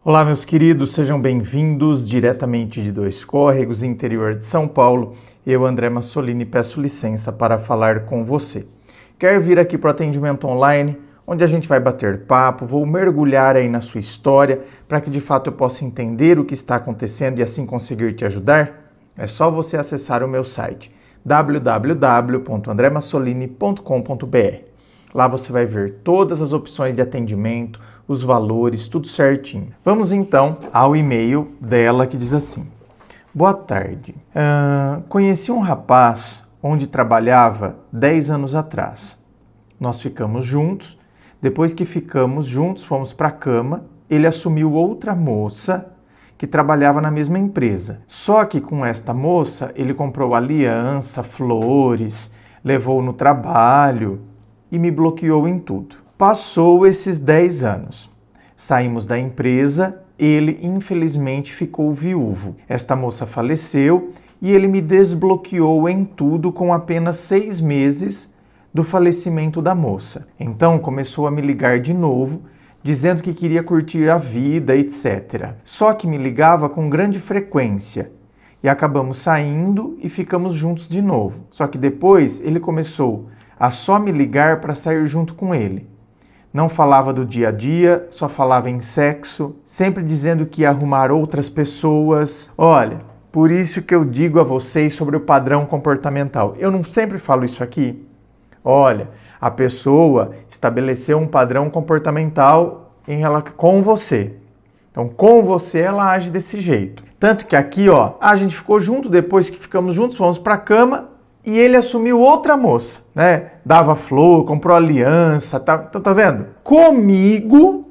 Olá, meus queridos, sejam bem-vindos diretamente de Dois Córregos, interior de São Paulo. Eu, André Massolini, peço licença para falar com você. Quer vir aqui para o atendimento online, onde a gente vai bater papo, vou mergulhar aí na sua história para que de fato eu possa entender o que está acontecendo e assim conseguir te ajudar? É só você acessar o meu site www.andremassolini.com.br. Lá você vai ver todas as opções de atendimento, os valores, tudo certinho. Vamos então ao e-mail dela que diz assim: Boa tarde. Conheci um rapaz onde trabalhava 10 anos atrás. Nós ficamos juntos. Depois que ficamos juntos, fomos para a cama. Ele assumiu outra moça que trabalhava na mesma empresa. Só que com esta moça, ele comprou aliança, flores, levou no trabalho e me bloqueou em tudo. Passou esses 10 anos. Saímos da empresa, ele infelizmente ficou viúvo. Esta moça faleceu e ele me desbloqueou em tudo com apenas 6 meses do falecimento da moça. Então começou a me ligar de novo, dizendo que queria curtir a vida, etc. Só que me ligava com grande frequência. E acabamos saindo e ficamos juntos de novo. Só que depois ele começou a só me ligar para sair junto com ele. Não falava do dia a dia, só falava em sexo, sempre dizendo que ia arrumar outras pessoas. Olha, por isso que eu digo a vocês sobre o padrão comportamental. Eu não sempre falo isso aqui? Olha, a pessoa estabeleceu um padrão comportamental com você. Então, com você ela age desse jeito. Tanto que aqui, a gente ficou junto, depois que ficamos juntos, fomos para a cama, e ele assumiu outra moça, né? Dava flor, comprou aliança, tá? Então tá vendo? Comigo,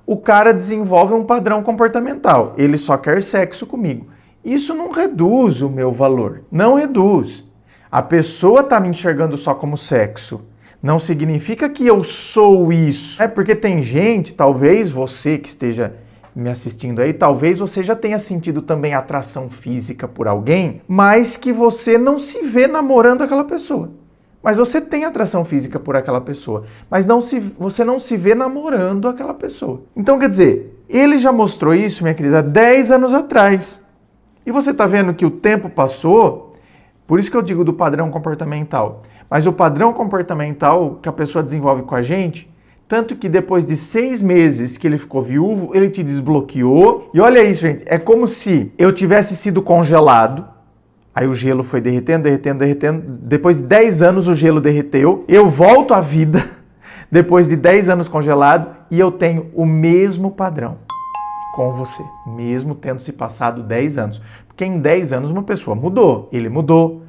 o cara desenvolve um padrão comportamental. Ele só quer sexo comigo. Isso não reduz o meu valor. Não reduz. A pessoa tá me enxergando só como sexo. Não significa que eu sou isso. É porque tem gente, talvez você que esteja me assistindo aí, talvez você já tenha sentido também atração física por alguém, mas que você não se vê namorando aquela pessoa. Mas você tem atração física por aquela pessoa, mas você não se vê namorando aquela pessoa. Então, quer dizer, ele já mostrou isso, minha querida, 10 anos atrás. E você está vendo que o tempo passou, por isso que eu digo do padrão comportamental. Mas o padrão comportamental que a pessoa desenvolve com a gente, tanto que depois de 6 meses que ele ficou viúvo, ele te desbloqueou. E olha isso, gente, é como se eu tivesse sido congelado. Aí o gelo foi derretendo. Depois de 10 anos o gelo derreteu. Eu volto à vida depois de 10 anos congelado e eu tenho o mesmo padrão com você, mesmo tendo se passado 10 anos. Porque em 10 anos uma pessoa mudou, ele mudou,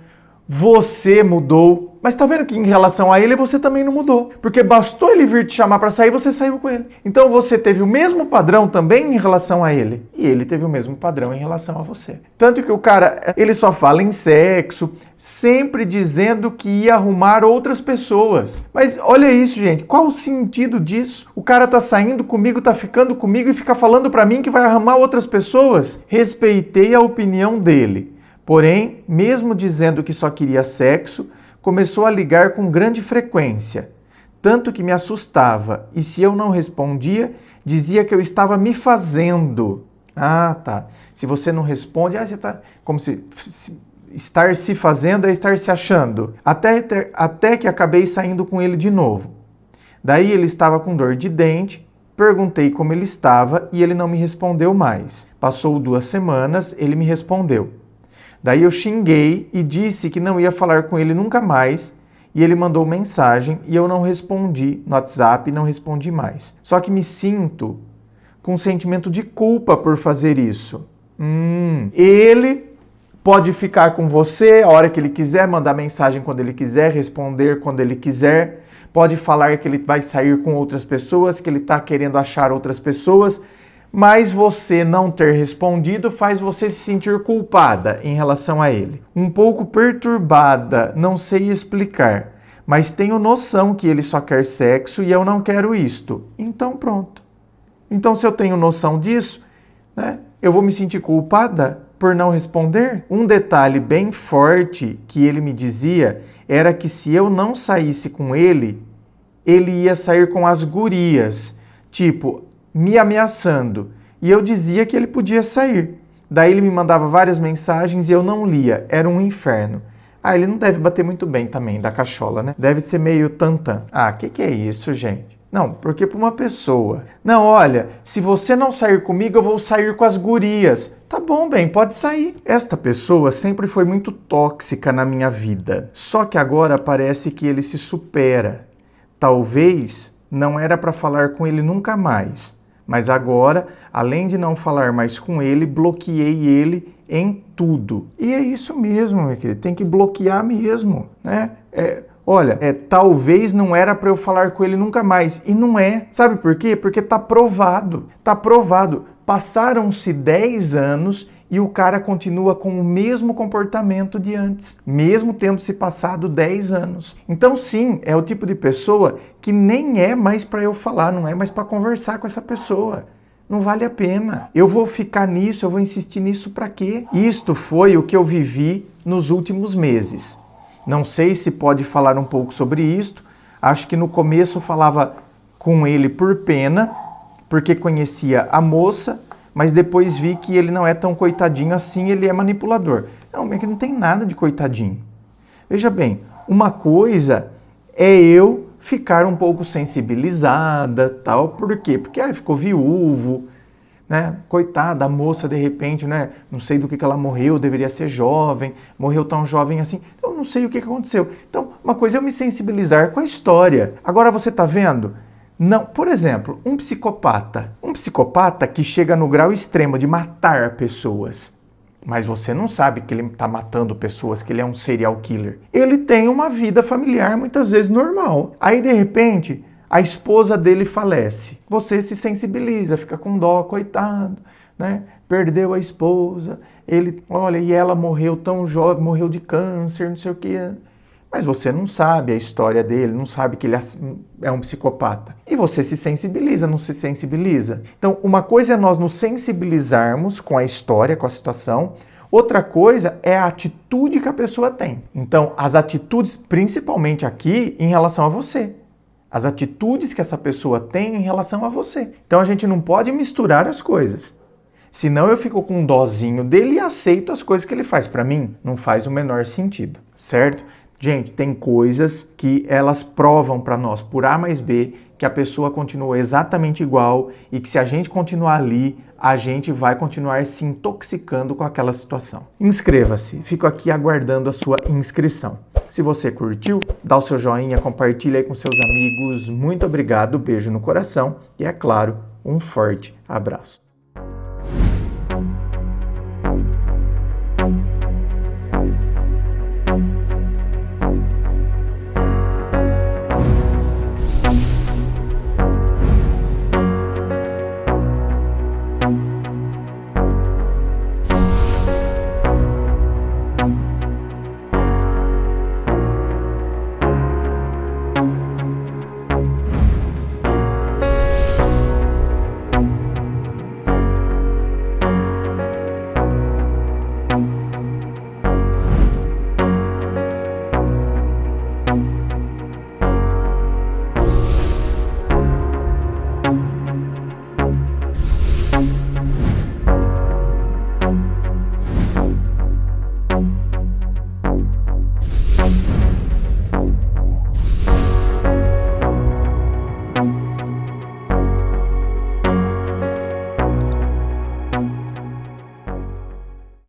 você mudou. Mas tá vendo que em relação a ele, você também não mudou. Porque bastou ele vir te chamar para sair, você saiu com ele. Então você teve o mesmo padrão também em relação a ele. E ele teve o mesmo padrão em relação a você. Tanto que o cara, ele só fala em sexo, sempre dizendo que ia arrumar outras pessoas. Mas olha isso, gente. Qual o sentido disso? O cara tá saindo comigo, tá ficando comigo e fica falando para mim que vai arrumar outras pessoas? Respeitei a opinião dele. Porém, mesmo dizendo que só queria sexo, começou a ligar com grande frequência, tanto que me assustava, e se eu não respondia, dizia que eu estava me fazendo. Ah, tá. Se você não responde, você tá como se estar se fazendo é estar se achando. Até que acabei saindo com ele de novo. Daí ele estava com dor de dente, perguntei como ele estava e ele não me respondeu mais. Passou 2 semanas, ele me respondeu. Daí eu xinguei e disse que não ia falar com ele nunca mais e ele mandou mensagem e eu não respondi no WhatsApp e não respondi mais. Só que me sinto com um sentimento de culpa por fazer isso. Ele pode ficar com você a hora que ele quiser, mandar mensagem quando ele quiser, responder quando ele quiser, pode falar que ele vai sair com outras pessoas, que ele está querendo achar outras pessoas, mas você não ter respondido faz você se sentir culpada em relação a ele. Um pouco perturbada, não sei explicar, mas tenho noção que ele só quer sexo e eu não quero isto. Então pronto. Então se eu tenho noção disso, né, eu vou me sentir culpada por não responder? Um detalhe bem forte que ele me dizia era que se eu não saísse com ele, ele ia sair com as gurias. Tipo, me ameaçando. E eu dizia que ele podia sair. Daí ele me mandava várias mensagens e eu não lia. Era um inferno. Ah, ele não deve bater muito bem também, da cachola, né? Deve ser meio tantã. Ah, que é isso, gente? Não, porque para uma pessoa... Não, olha, se você não sair comigo, eu vou sair com as gurias. Tá bom, bem, pode sair. Esta pessoa sempre foi muito tóxica na minha vida. Só que agora parece que ele se supera. Talvez não era para falar com ele nunca mais. Mas agora, além de não falar mais com ele, bloqueei ele em tudo. E é isso mesmo, meu querido, tem que bloquear mesmo, né? Olha, talvez não era para eu falar com ele nunca mais. E não é. Sabe por quê? Porque tá provado. Tá provado. Passaram-se 10 anos e o cara continua com o mesmo comportamento de antes, mesmo tendo se passado 10 anos. Então, sim, é o tipo de pessoa que nem é mais para eu falar, não é mais para conversar com essa pessoa. Não vale a pena. Eu vou ficar nisso, eu vou insistir nisso para quê? Isto foi o que eu vivi nos últimos meses. Não sei se pode falar um pouco sobre isto. Acho que no começo falava com ele por pena, porque conhecia a moça, mas depois vi que ele não é tão coitadinho assim, ele é manipulador. Não, é que não tem nada de coitadinho. Veja bem, uma coisa é eu ficar um pouco sensibilizada, tal, por quê? Porque ficou viúvo, né? Coitada, a moça de repente, né? Não sei do que ela morreu, deveria ser jovem, morreu tão jovem assim, eu não sei o que aconteceu. Então, uma coisa é eu me sensibilizar com a história. Agora você tá vendo? Não, por exemplo, um psicopata que chega no grau extremo de matar pessoas, mas você não sabe que ele está matando pessoas, que ele é um serial killer. Ele tem uma vida familiar muitas vezes normal. Aí, de repente, a esposa dele falece. Você se sensibiliza, fica com dó, coitado, né? Perdeu a esposa, olha, e ela morreu tão jovem, morreu de câncer, não sei o quê. Mas você não sabe a história dele, não sabe que ele é um psicopata. E você se sensibiliza, não se sensibiliza? Então, uma coisa é nós nos sensibilizarmos com a história, com a situação. Outra coisa é a atitude que a pessoa tem. Então, as atitudes, principalmente aqui, em relação a você. As atitudes que essa pessoa tem em relação a você. Então, a gente não pode misturar as coisas. Senão eu fico com um dozinho dele e aceito as coisas que ele faz para mim. Não faz o menor sentido, certo? Gente, tem coisas que elas provam para nós, por A mais B, que a pessoa continua exatamente igual e que se a gente continuar ali, a gente vai continuar se intoxicando com aquela situação. Inscreva-se, fico aqui aguardando a sua inscrição. Se você curtiu, dá o seu joinha, compartilha aí com seus amigos. Muito obrigado, beijo no coração e, é claro, um forte abraço.